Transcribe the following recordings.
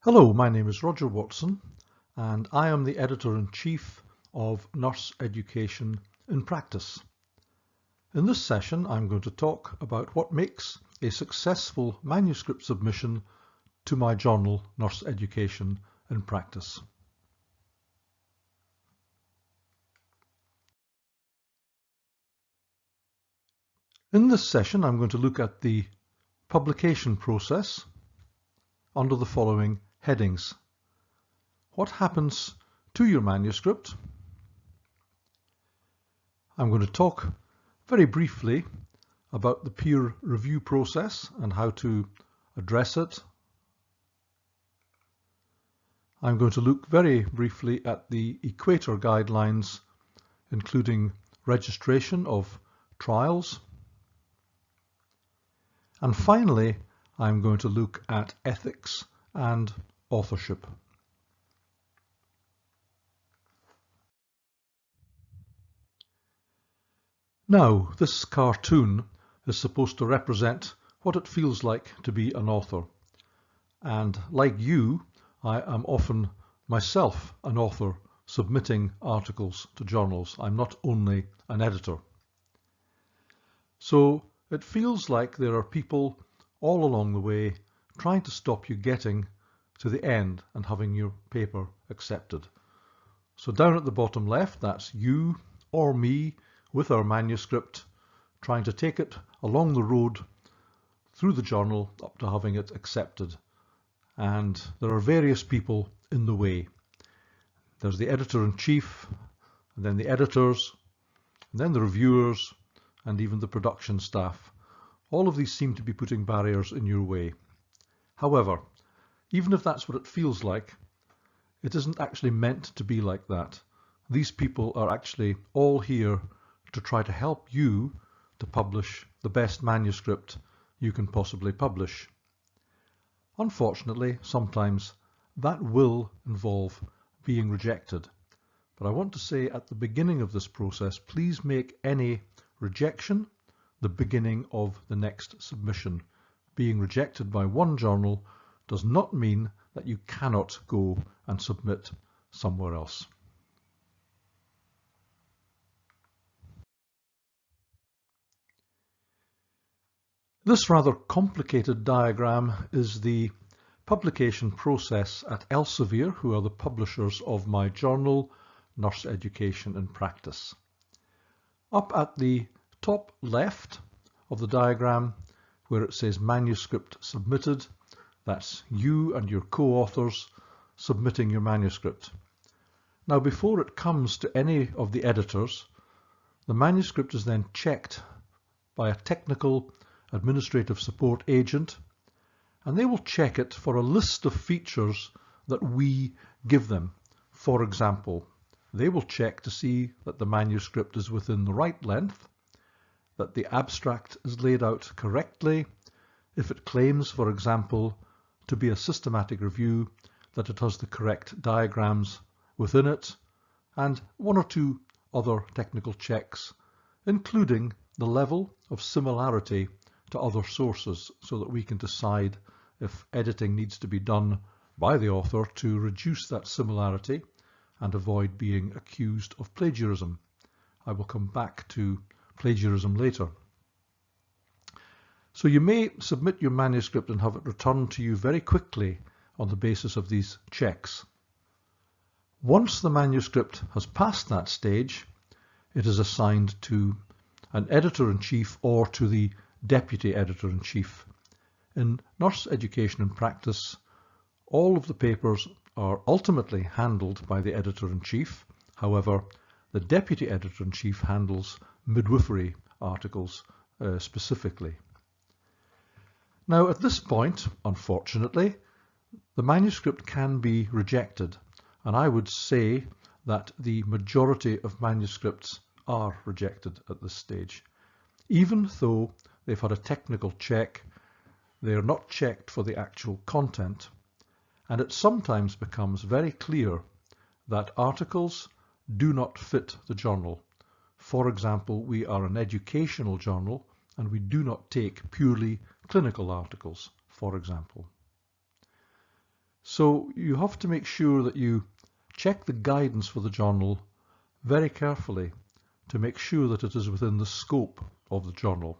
Hello, my name is Roger Watson and I am the Editor-in-Chief of Nurse Education in Practice. In this session I'm going to talk about what makes a successful manuscript submission to my journal Nurse Education in Practice. In this session I'm going to look at the publication process under the following headings. What happens to your manuscript? I'm going to talk very briefly about the peer review process and how to address it. I'm going to look very briefly at the Equator guidelines, including registration of trials. And finally, I'm going to look at ethics and authorship. Now, this cartoon is supposed to represent what it feels like to be an author. And like you, I am often myself an author submitting articles to journals. I'm not only an editor. So it feels like there are people all along the way trying to stop you getting to the end and having your paper accepted. So down at the bottom left, that's you or me with our manuscript trying to take it along the road through the journal up to having it accepted. And there are various people in the way. There's the editor-in-chief, and then the editors, and then the reviewers, and even the production staff. All of these seem to be putting barriers in your way. However, even if that's what it feels like, it isn't actually meant to be like that. These people are actually all here to try to help you to publish the best manuscript you can possibly publish. Unfortunately, sometimes that will involve being rejected. But I want to say at the beginning of this process, please make any rejection the beginning of the next submission. Being rejected by one journal does not mean that you cannot go and submit somewhere else. This rather complicated diagram is the publication process at Elsevier, who are the publishers of my journal, Nurse Education in Practice. Up at the top left of the diagram, where it says manuscript submitted, that's you and your co-authors submitting your manuscript. Now, before it comes to any of the editors, the manuscript is then checked by a technical administrative support agent, and they will check it for a list of features that we give them. For example, they will check to see that the manuscript is within the right length, that the abstract is laid out correctly, if it claims, for example, to be a systematic review, that it has the correct diagrams within it, and one or two other technical checks, including the level of similarity to other sources, so that we can decide if editing needs to be done by the author to reduce that similarity and avoid being accused of plagiarism. I will come back to plagiarism later. So you may submit your manuscript and have it returned to you very quickly on the basis of these checks. Once the manuscript has passed that stage, it is assigned to an editor-in-chief or to the deputy editor-in-chief. In Nurse Education in Practice, all of the papers are ultimately handled by the editor-in-chief. However, the deputy editor-in-chief handles midwifery articles specifically. Now, at this point, unfortunately, the manuscript can be rejected, and I would say that the majority of manuscripts are rejected at this stage. Even though they've had a technical check, they are not checked for the actual content, and it sometimes becomes very clear that articles do not fit the journal. For example, we are an educational journal and we do not take purely clinical articles, for example. So you have to make sure that you check the guidance for the journal very carefully to make sure that it is within the scope of the journal.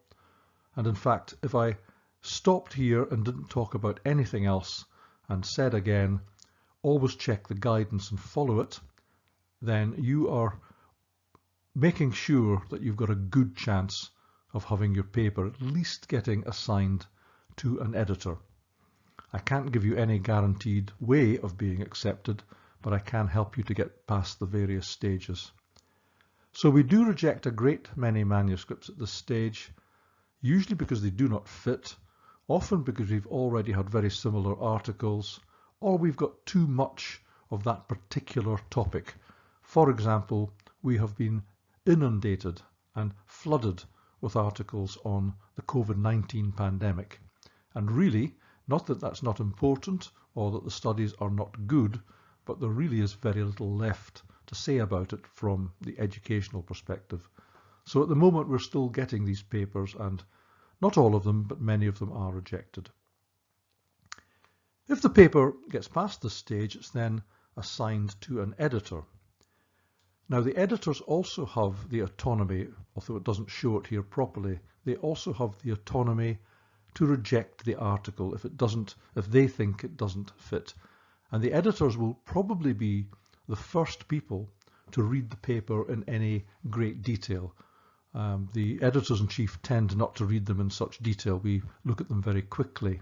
And in fact, if I stopped here and didn't talk about anything else and said again, always check the guidance and follow it, then you are making sure that you've got a good chance of having your paper at least getting assigned to an editor. I can't give you any guaranteed way of being accepted, but I can help you to get past the various stages. So we do reject a great many manuscripts at this stage, usually because they do not fit, often because we've already had very similar articles, or we've got too much of that particular topic. For example, we have been inundated and flooded with articles on the COVID-19 pandemic. And really, not that that's not important or that the studies are not good, but there really is very little left to say about it from the educational perspective. So at the moment we're still getting these papers, and not all of them, but many of them are rejected. If the paper gets past this stage, it's then assigned to an editor. Now the editors also have the autonomy, although it doesn't show it here properly, they also have the autonomy to reject the article if they think it doesn't fit. And the editors will probably be the first people to read the paper in any great detail. The editors-in-chief tend not to read them in such detail. We look at them very quickly.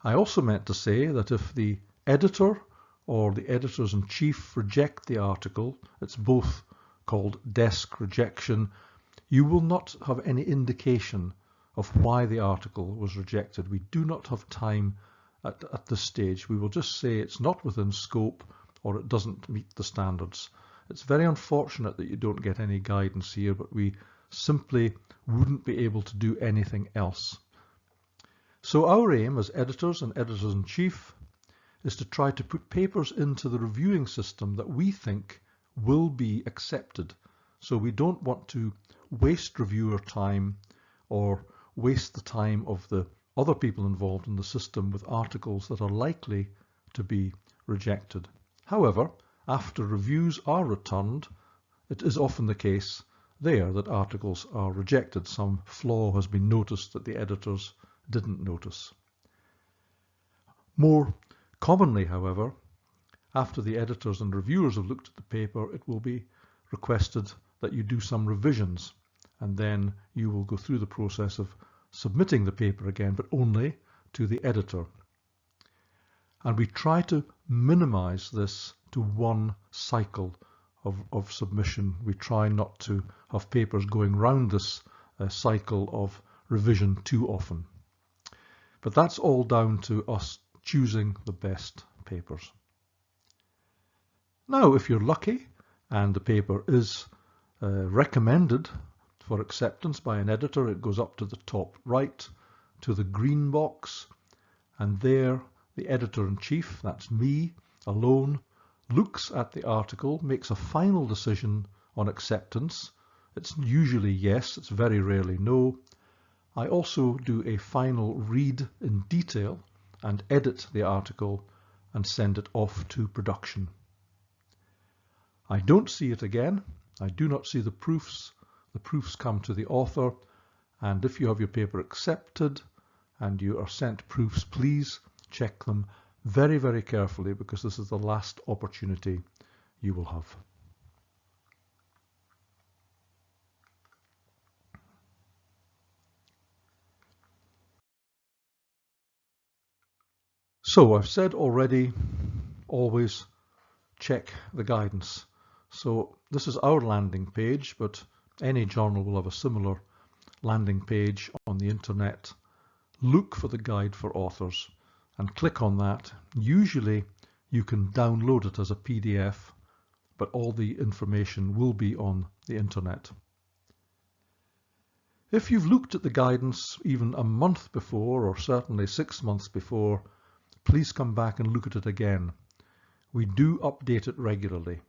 I also meant to say that if the editor or the editors-in-chief reject the article, it's both called desk rejection, you will not have any indication of why the article was rejected. We do not have time at this stage. We will just say it's not within scope or it doesn't meet the standards. It's very unfortunate that you don't get any guidance here, but we simply wouldn't be able to do anything else. So our aim as editors and editors-in-chief is to try to put papers into the reviewing system that we think will be accepted. So we don't want to waste reviewer time or waste the time of the other people involved in the system with articles that are likely to be rejected. However, after reviews are returned, it is often the case there that articles are rejected. Some flaw has been noticed that the editors didn't notice. More commonly, however, after the editors and reviewers have looked at the paper, it will be requested that you do some revisions, and then you will go through the process of submitting the paper again, but only to the editor. And we try to minimize this to one cycle of submission. We try not to have papers going round this cycle of revision too often. But that's all down to us choosing the best papers. Now, if you're lucky and the paper is recommended for acceptance by an editor, it goes up to the top right to the green box, and there the editor-in-chief, that's me alone, looks at the article, makes a final decision on acceptance. It's usually yes, it's very rarely no. I also do a final read in detail and edit the article and send it off to production. I don't see it again. I do not see the proofs. The proofs come to the author, and if you have your paper accepted and you are sent proofs, please check them very, very carefully, because this is the last opportunity you will have. So I've said already, always check the guidance. So this is our landing page, but any journal will have a similar landing page on the internet. Look for the guide for authors and click on that. Usually you can download it as a PDF, but all the information will be on the internet. If you've looked at the guidance even a month before, or certainly 6 months before, please come back and look at it again. We do update it regularly.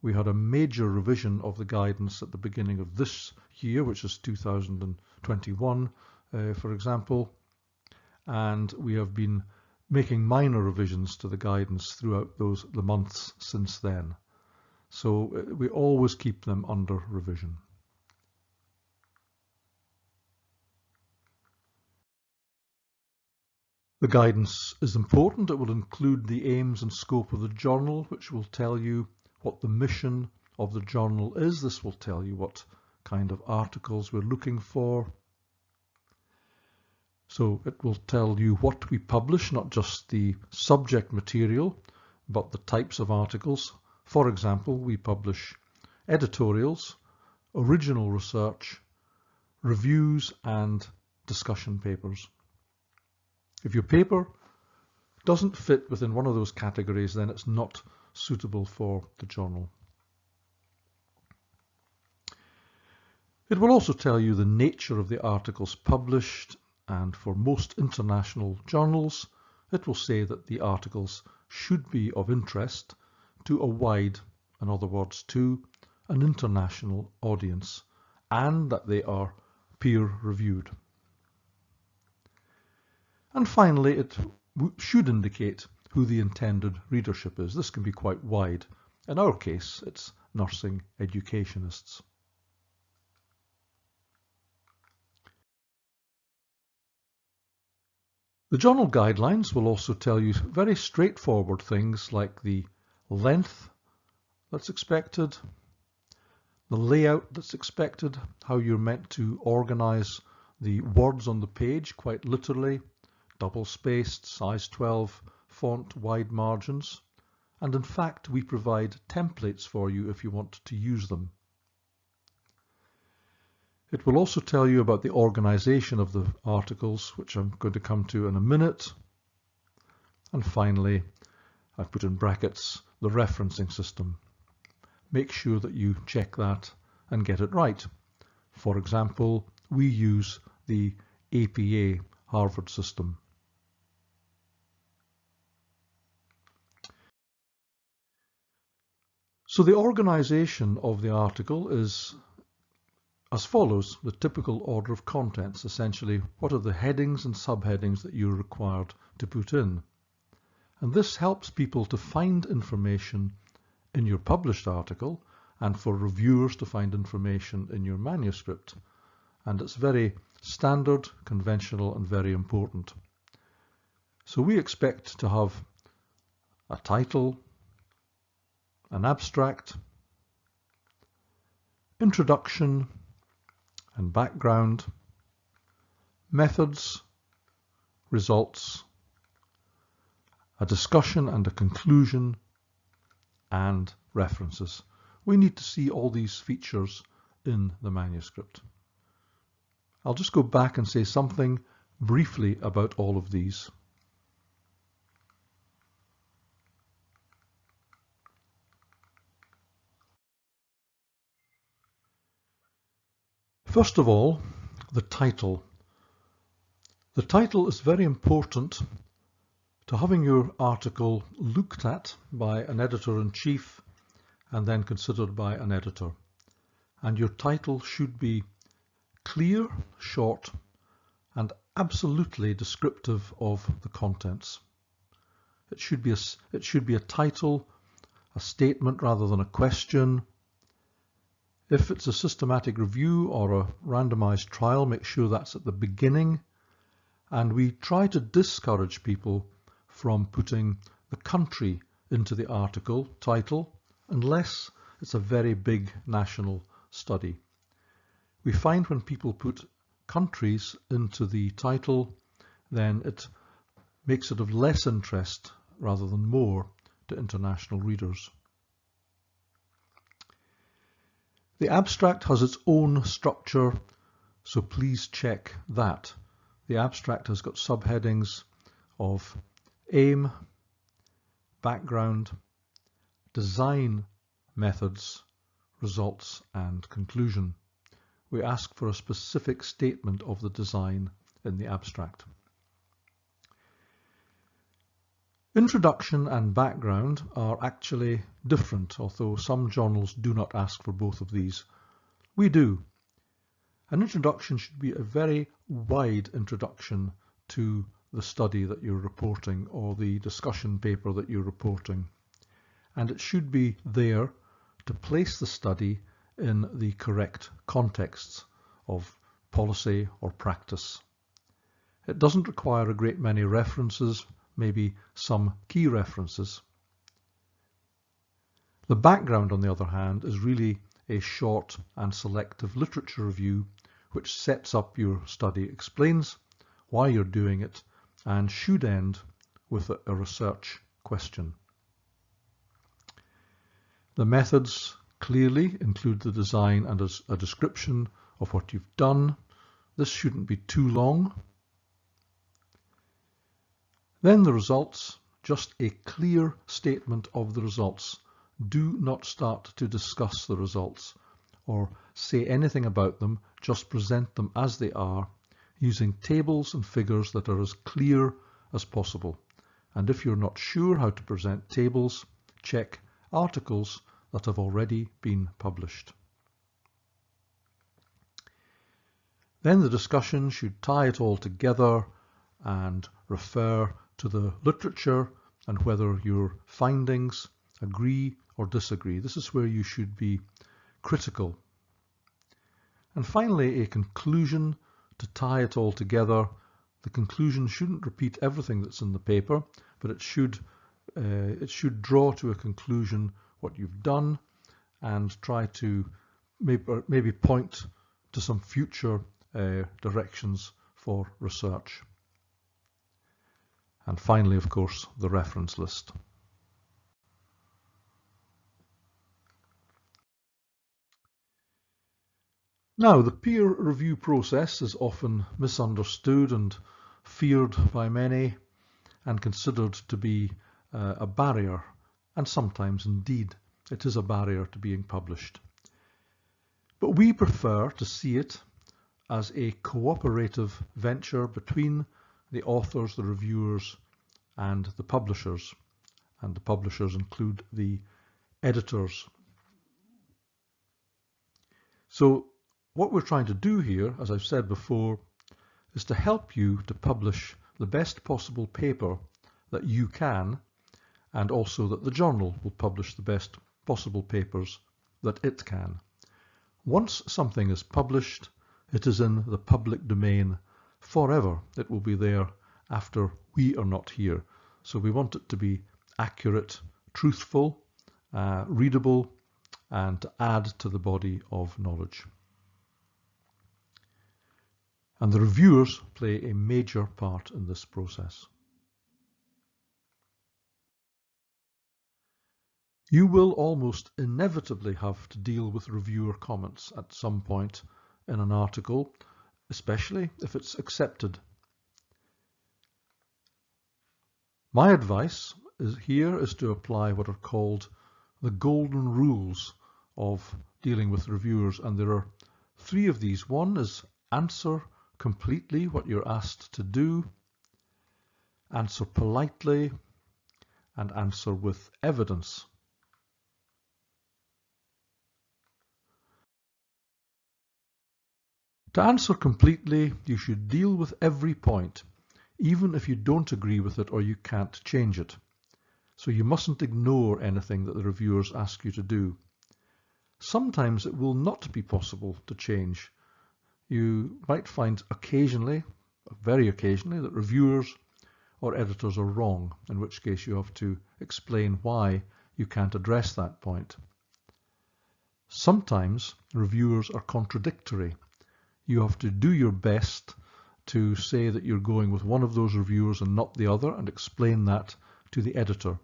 We had a major revision of the guidance at the beginning of this year, which is 2021, for example, and we have been making minor revisions to the guidance throughout the months since then. So we always keep them under revision. The guidance is important. It will include the aims and scope of the journal, which will tell you what the mission of the journal is. This will tell you what kind of articles we're looking for. So it will tell you what we publish, not just the subject material, but the types of articles. For example, we publish editorials, original research, reviews, and discussion papers. If your paper doesn't fit within one of those categories, then it's not suitable for the journal. It will also tell you the nature of the articles published, and for most international journals, it will say that the articles should be of interest to a wide, in other words, to an international audience, and that they are peer-reviewed. And finally, it should indicate who the intended readership is. This can be quite wide. In our case, it's nursing educationists. The journal guidelines will also tell you very straightforward things like the length that's expected, the layout that's expected, how you're meant to organize the words on the page, quite literally, double-spaced, size 12 font, wide margins, and in fact we provide templates for you if you want to use them. It will also tell you about the organization of the articles, which I'm going to come to in a minute. And finally, I've put in brackets the referencing system. Make sure that you check that and get it right. For example, we use the APA Harvard system. So the organization of the article is as follows: the typical order of contents. Essentially, what are the headings and subheadings that you're required to put in? And this helps people to find information in your published article and for reviewers to find information in your manuscript. And it's very standard, conventional, and very important. So we expect to have a title, an abstract, introduction and background, methods, results, a discussion and a conclusion, and references. We need to see all these features in the manuscript. I'll just go back and say something briefly about all of these. First of all, the title. The title is very important to having your article looked at by an editor-in-chief and then considered by an editor. And your title should be clear, short, and absolutely descriptive of the contents. It should be a title, a statement rather than a question. If it's a systematic review or a randomized trial, make sure that's at the beginning. And we try to discourage people from putting the country into the article title unless it's a very big national study. We find when people put countries into the title, then it makes it of less interest rather than more to international readers. The abstract has its own structure, so please check that. The abstract has got subheadings of aim, background, design, methods, results, and conclusion. We ask for a specific statement of the design in the abstract. Introduction and background are actually different, although some journals do not ask for both of these. We do. An introduction should be a very wide introduction to the study that you're reporting or the discussion paper that you're reporting. And it should be there to place the study in the correct contexts of policy or practice. It doesn't require a great many references, maybe some key references. The background, on the other hand, is really a short and selective literature review which sets up your study, explains why you're doing it, and should end with a research question. The methods clearly include the design and a description of what you've done. This shouldn't be too long. Then the results, just a clear statement of the results. Do not start to discuss the results or say anything about them, just present them as they are, using tables and figures that are as clear as possible. And if you're not sure how to present tables, check articles that have already been published. Then the discussion should tie it all together and refer to the literature and whether your findings agree or disagree. This is where you should be critical. And finally, a conclusion to tie it all together. The conclusion shouldn't repeat everything that's in the paper, but it should draw to a conclusion what you've done and try to maybe point to some future directions for research. And finally, of course, the reference list. Now, the peer review process is often misunderstood and feared by many and considered to be a barrier, and sometimes indeed it is a barrier to being published. But we prefer to see it as a cooperative venture between the authors, the reviewers, and the publishers. And the publishers include the editors. So what we're trying to do here, as I've said before, is to help you to publish the best possible paper that you can, and also that the journal will publish the best possible papers that it can. Once something is published, it is in the public domain forever. It will be there after we are not here. So we want it to be accurate, truthful, readable, and to add to the body of knowledge. And the reviewers play a major part in this process. You will almost inevitably have to deal with reviewer comments at some point in an article, especially if it's accepted. My advice here is to apply what are called the golden rules of dealing with reviewers, and there are 3 of these. One is answer completely what you're asked to do, answer politely, and answer with evidence. To answer completely, you should deal with every point, even if you don't agree with it or you can't change it. So you mustn't ignore anything that the reviewers ask you to do. Sometimes it will not be possible to change. You might find occasionally, very occasionally, that reviewers or editors are wrong, in which case you have to explain why you can't address that point. Sometimes reviewers are contradictory. You have to do your best to say that you're going with one of those reviewers and not the other, and explain that to the editor.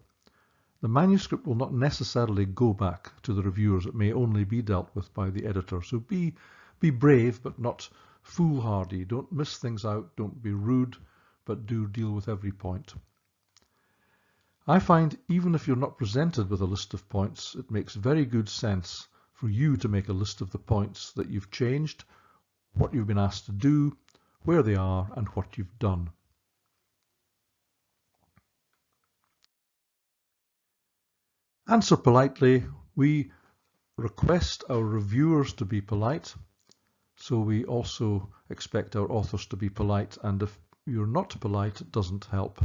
The manuscript will not necessarily go back to the reviewers. It may only be dealt with by the editor. So be brave, but not foolhardy. Don't miss things out. Don't be rude, but do deal with every point. I find even if you're not presented with a list of points, it makes very good sense for you to make a list of the points that you've changed, what you've been asked to do, where they are, and what you've done. Answer politely. We request our reviewers to be polite, so we also expect our authors to be polite, and if you're not polite, it doesn't help.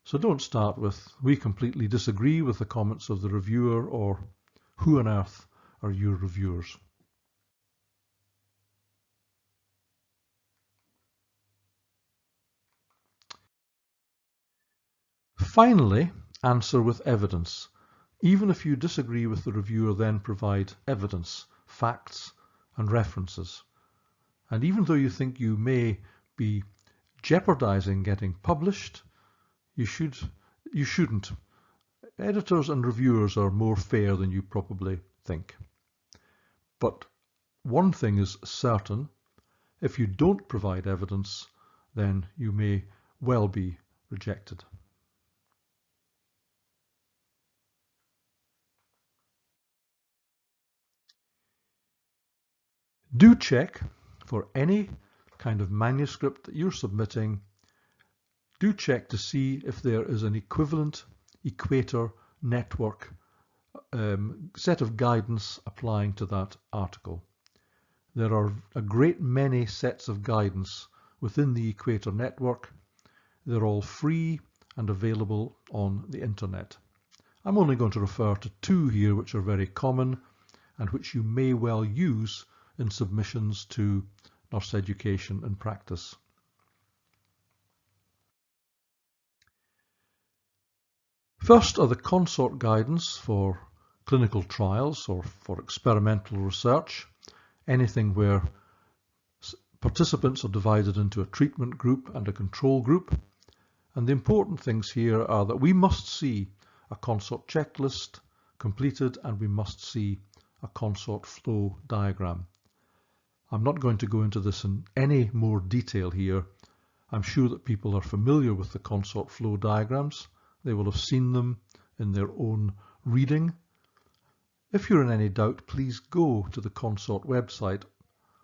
So don't start with, we completely disagree with the comments of the reviewer, or who on earth are your reviewers? Finally, answer with evidence. Even if you disagree with the reviewer, then provide evidence, facts, and references. And even though you think you may be jeopardizing getting published, you shouldn't. Editors and reviewers are more fair than you probably think. But one thing is certain, if you don't provide evidence, then you may well be rejected. Do check for any kind of manuscript that you're submitting. Do check to see if there is an equivalent Equator network set of guidance applying to that article. There are a great many sets of guidance within the Equator network. They're all free and available on the internet. I'm only going to refer to two here which are very common and which you may well use in submissions to nurse education and practice. First are the Consort guidance for clinical trials or for experimental research, anything where participants are divided into a treatment group and a control group. And the important things here are that we must see a Consort checklist completed and we must see a Consort flow diagram. I'm not going to go into this in any more detail here. I'm sure that people are familiar with the Consort flow diagrams. They will have seen them in their own reading. If you're in any doubt, please go to the Consort website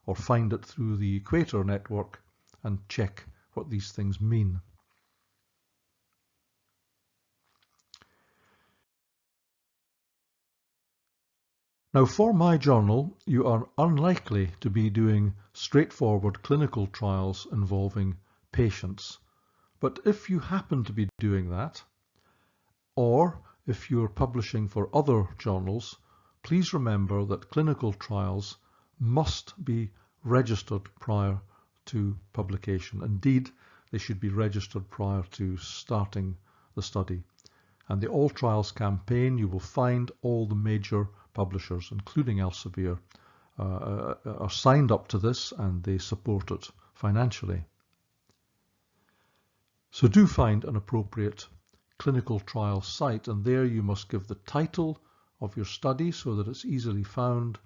or find it through the Equator network and check what these things mean. Now, for my journal, you are unlikely to be doing straightforward clinical trials involving patients. But if you happen to be doing that, or if you're publishing for other journals, please remember that clinical trials must be registered prior to publication. Indeed, they should be registered prior to starting the study. And the All Trials campaign, you will find all the major publishers, including Elsevier, are signed up to this and they support it financially. So do find an appropriate clinical trial site, and there you must give the title of your study so that it's easily found,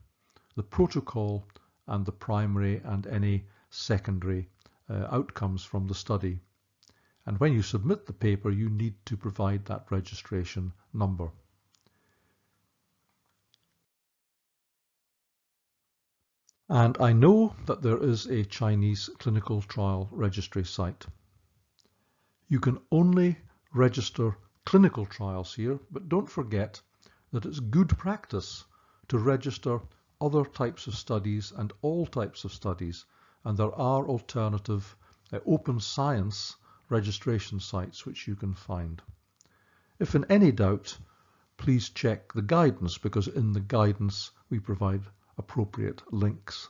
the protocol, and the primary and any secondary outcomes from the study. And when you submit the paper, you need to provide that registration number. And I know that there is a Chinese clinical trial registry site. You can only register clinical trials here, but don't forget that it's good practice to register other types of studies and all types of studies, and there are alternative open science registration sites which you can find. If in any doubt, please check the guidance, because in the guidance we provide appropriate links.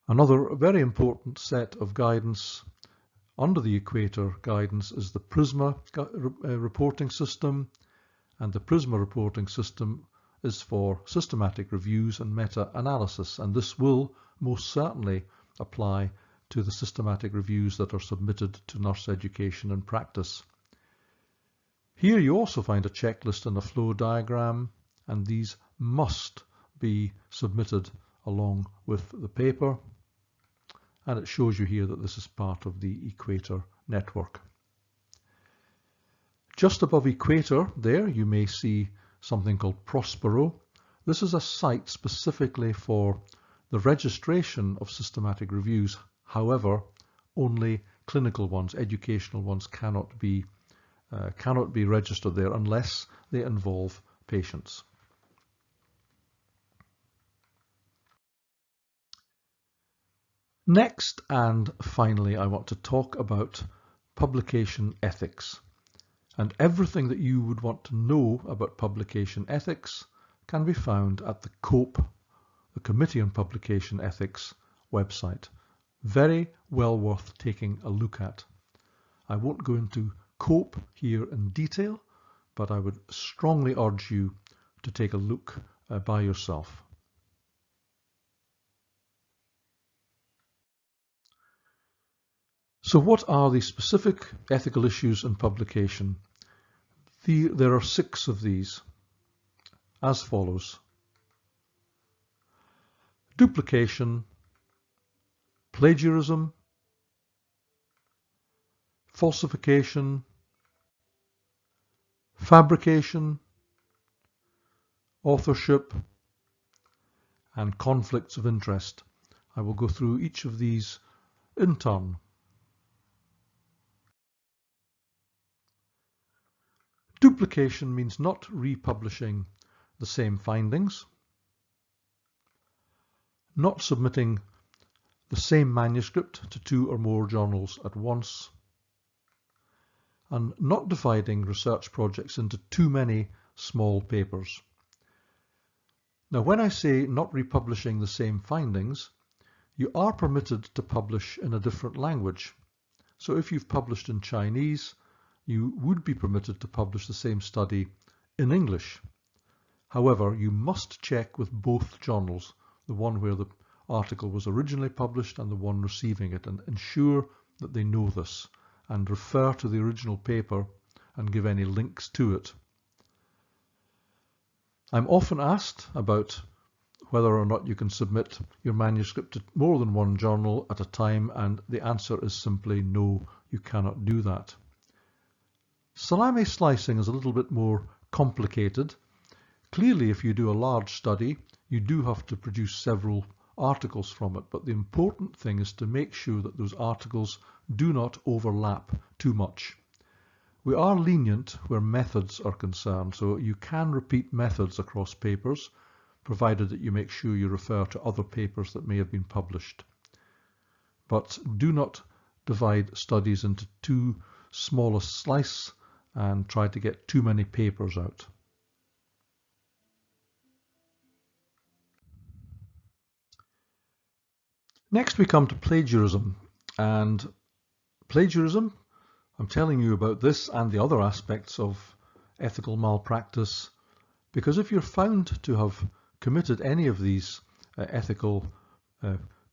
Another very important set of guidance under the Equator guidance is the Prisma reporting system, and the Prisma reporting system is for systematic reviews and meta-analysis, and this will most certainly apply to the systematic reviews that are submitted to nurse education and practice. Here you also find a checklist and a flow diagram, and these must be submitted along with the paper. And it shows you here that this is part of the Equator network. Just above Equator there you may see something called Prospero. This is a site specifically for the registration of systematic reviews. However, only clinical ones, educational ones, cannot be registered there unless they involve patients. Next and finally, I want to talk about publication ethics. And everything that you would want to know about publication ethics can be found at the COPE, the Committee on Publication Ethics website. Very well worth taking a look at. I won't go into COPE here in detail, but I would strongly urge you to take a look by yourself. So what are the specific ethical issues in publication? There are 6 of these, as follows: duplication, plagiarism, falsification, fabrication, authorship, and conflicts of interest. I will go through each of these in turn. Duplication means not republishing the same findings, not submitting the same manuscript to 2 or more journals at once, and not dividing research projects into too many small papers. Now, when I say not republishing the same findings, you are permitted to publish in a different language. So if you've published in Chinese, you would be permitted to publish the same study in English. However, you must check with both journals, the one where the article was originally published and the one receiving it, and ensure that they know this, and refer to the original paper and give any links to it. I'm often asked about whether or not you can submit your manuscript to more than one journal at a time, and the answer is simply no, you cannot do that. Salami slicing is a little bit more complicated. Clearly, if you do a large study, you do have to produce several articles from it, but the important thing is to make sure that those articles do not overlap too much. We are lenient where methods are concerned, so you can repeat methods across papers, provided that you make sure you refer to other papers that may have been published. But do not divide studies into too small a slice and try to get too many papers out. Next we come to plagiarism, and plagiarism, I'm telling you about this and the other aspects of ethical malpractice because if you're found to have committed any of these ethical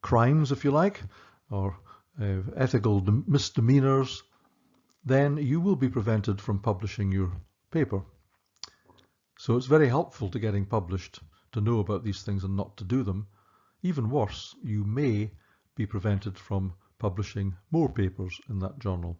crimes, if you like, or ethical misdemeanors, then you will be prevented from publishing your paper. So it's very helpful to getting published to know about these things and not to do them. Even worse, you may be prevented from publishing more papers in that journal.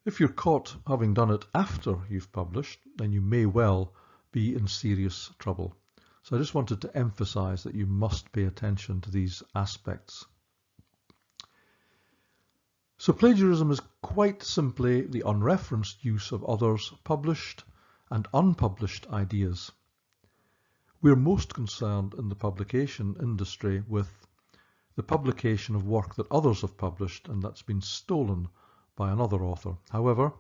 If you're caught having done it after you've published, then you may well be in serious trouble. So I just wanted to emphasize that you must pay attention to these aspects. So plagiarism is quite simply the unreferenced use of others' published and unpublished ideas. We're most concerned in the publication industry with the publication of work that others have published and that's been stolen by another author. However,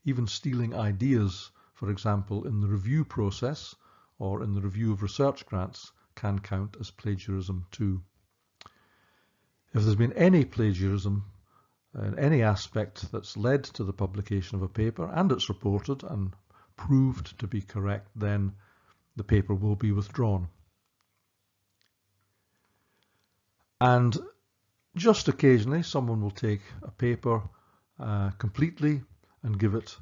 even stealing ideas, for example, in the review process or in the review of research grants, can count as plagiarism too. If there's been any plagiarism in any aspect that's led to the publication of a paper and it's reported and proved to be correct, then the paper will be withdrawn. And just occasionally someone will take a paper completely and give it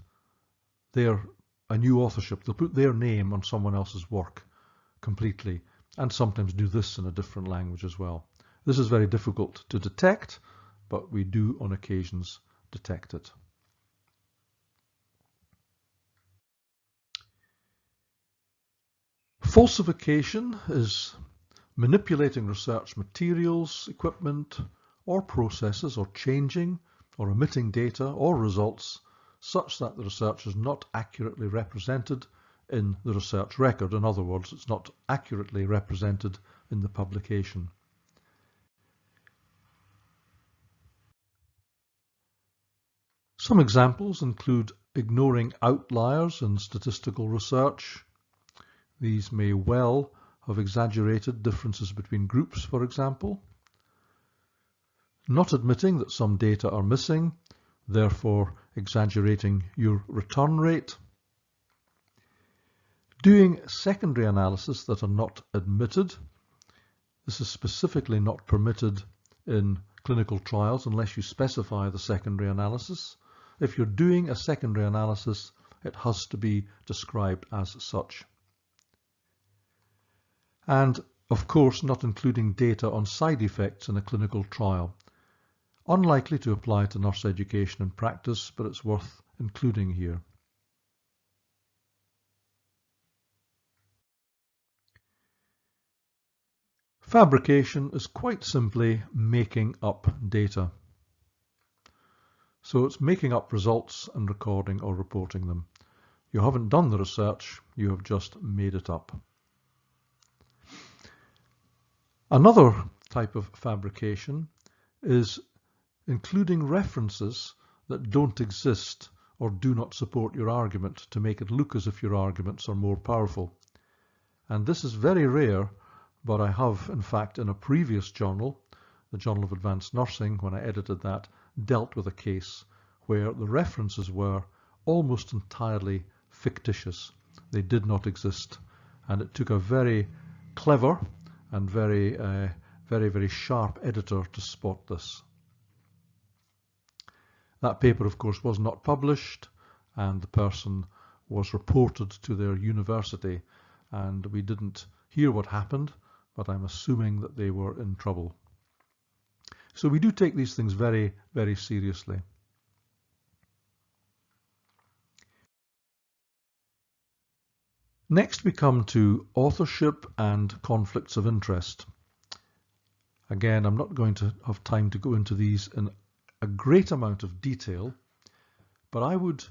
a new authorship. They'll put their name on someone else's work completely, and sometimes do this in a different language as well. This is very difficult to detect, but we do on occasions detect it. Falsification is manipulating research materials, equipment, or processes, or changing or omitting data or results such that the research is not accurately represented in the research record. In other words, it's not accurately represented in the publication. Some examples include ignoring outliers in statistical research. These may well have exaggerated differences between groups, for example. Not admitting that some data are missing, therefore exaggerating your return rate. Doing secondary analysis that are not admitted. This is specifically not permitted in clinical trials unless you specify the secondary analysis. If you're doing a secondary analysis, it has to be described as such. And, of course, not including data on side effects in a clinical trial. Unlikely to apply to nurse education and practice, but it's worth including here. Fabrication is quite simply making up data. So it's making up results and recording or reporting them. You haven't done the research, you have just made it up. Another type of fabrication is including references that don't exist or do not support your argument to make it look as if your arguments are more powerful. And this is very rare, but I have, in fact, in a previous journal, the Journal of Advanced Nursing, when I edited that, dealt with a case where the references were almost entirely fictitious. They did not exist. And it took a very clever and very sharp editor to spot this. That paper, of course, was not published, and the person was reported to their university, and we didn't hear what happened, but I'm assuming that they were in trouble. So we do take these things very, very seriously. Next we come to authorship and conflicts of interest. Again, I'm not going to have time to go into these in a great amount of detail, but I would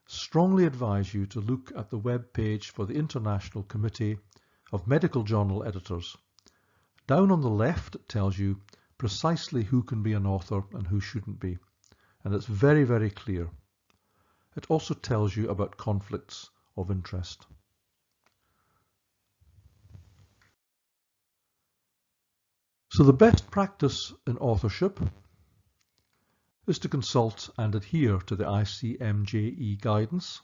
strongly advise you to look at the web page for the International Committee of Medical Journal Editors. Down on the left it tells you precisely who can be an author and who shouldn't be, and it's very, very clear. It also tells you about conflicts of interest. So the best practice in authorship is to consult and adhere to the ICMJE guidance.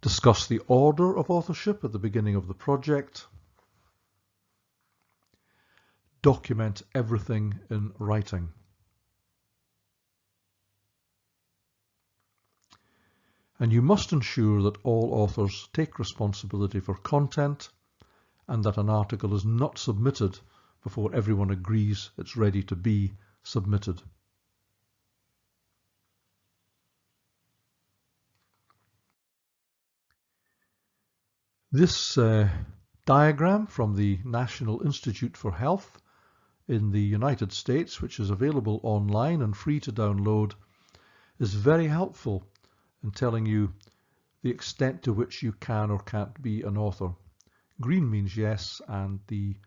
Discuss the order of authorship at the beginning of the project. Document everything in writing. And you must ensure that all authors take responsibility for content and that an article is not submitted before everyone agrees it's ready to be submitted. This diagram from the National Institute for Health in the United States, which is available online and free to download, is very helpful in telling you the extent to which you can or can't be an author. Green means yes, and the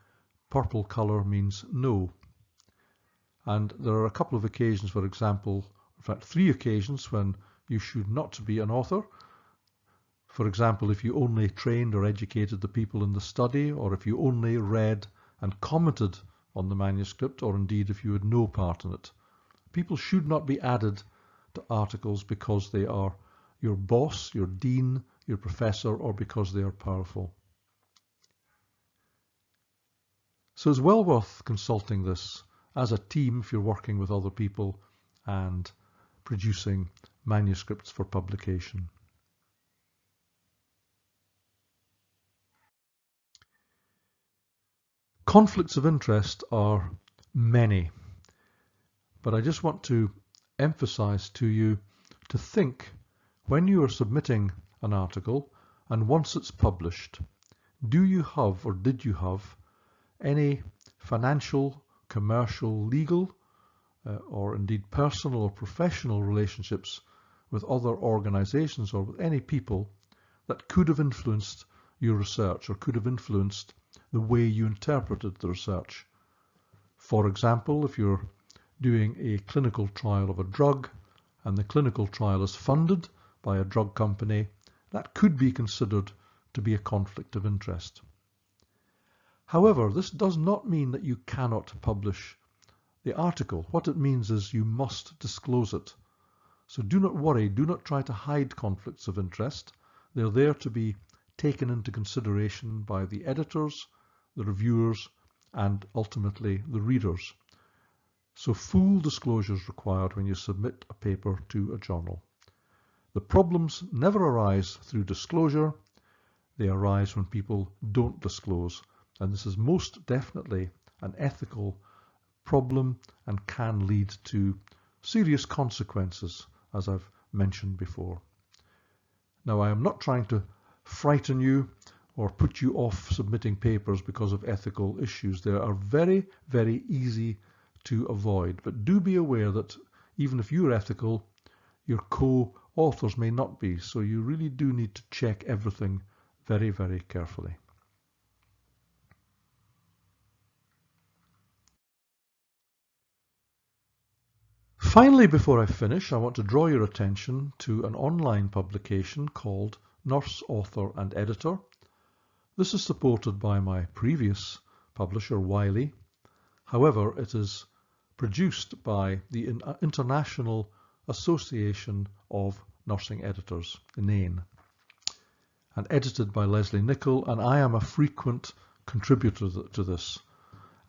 purple colour means no. And there are a couple of occasions, for example, in fact 3 occasions when you should not be an author. For example, if you only trained or educated the people in the study, or if you only read and commented on the manuscript, or indeed if you had no part in it. People should not be added to articles because they are your boss, your dean, your professor, or because they are powerful. So it's well worth consulting this as a team if you're working with other people and producing manuscripts for publication. Conflicts of interest are many, but I just want to emphasize to you to think when you are submitting an article and once it's published, do you have or did you have any financial, commercial, legal, or indeed personal or professional relationships with other organizations or with any people that could have influenced your research or could have influenced the way you interpreted the research. For example, if you're doing a clinical trial of a drug and the clinical trial is funded by a drug company, that could be considered to be a conflict of interest. However, this does not mean that you cannot publish the article. What it means is you must disclose it. So do not worry, do not try to hide conflicts of interest. They're there to be taken into consideration by the editors, the reviewers, and ultimately the readers. So full disclosure is required when you submit a paper to a journal. The problems never arise through disclosure, they arise when people don't disclose. And this is most definitely an ethical problem and can lead to serious consequences, as I've mentioned before. Now, I am not trying to frighten you or put you off submitting papers because of ethical issues. They are very, very easy to avoid. But do be aware that even if you're ethical, your co-authors may not be. So you really do need to check everything very, very carefully. Finally, before I finish, I want to draw your attention to an online publication called Nurse, Author and Editor. This is supported by my previous publisher, Wiley. However, it is produced by the International Association of Nursing Editors, INANE, and edited by Leslie Nichol, and I am a frequent contributor to this.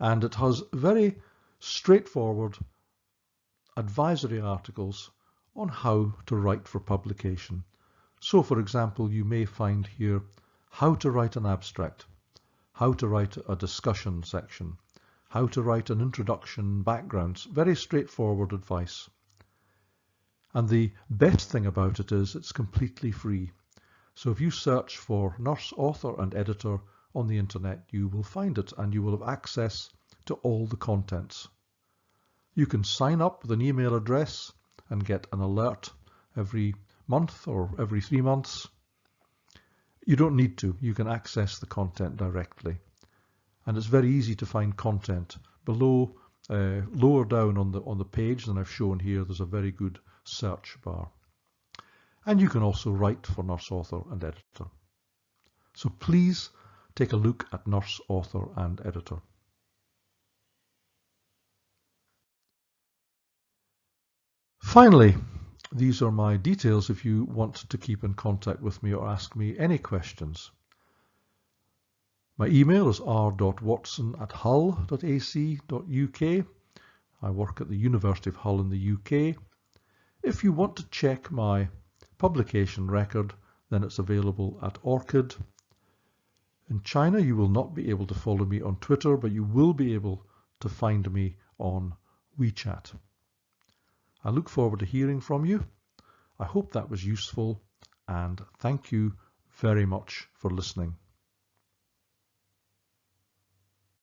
And it has very straightforward advisory articles on how to write for publication. So, for example, you may find here how to write an abstract, how to write a discussion section, how to write an introduction, backgrounds, very straightforward advice. And the best thing about it is it's completely free. So if you search for Nurse, Author and Editor on the internet, you will find it and you will have access to all the contents. You can sign up with an email address and get an alert every month or every 3 months. You don't need to. You can access the content directly. And it's very easy to find content. Below, lower down on the page than I've shown here, there's a very good search bar. And you can also write for Nurse, Author and Editor. So please take a look at Nurse, Author and Editor. Finally, these are my details if you want to keep in contact with me or ask me any questions. My email is r.watson@hull.ac.uk. I work at the University of Hull in the UK. If you want to check my publication record, then it's available at ORCID. In China, you will not be able to follow me on Twitter, but you will be able to find me on WeChat. I look forward to hearing from you. I hope that was useful, and thank you very much for listening.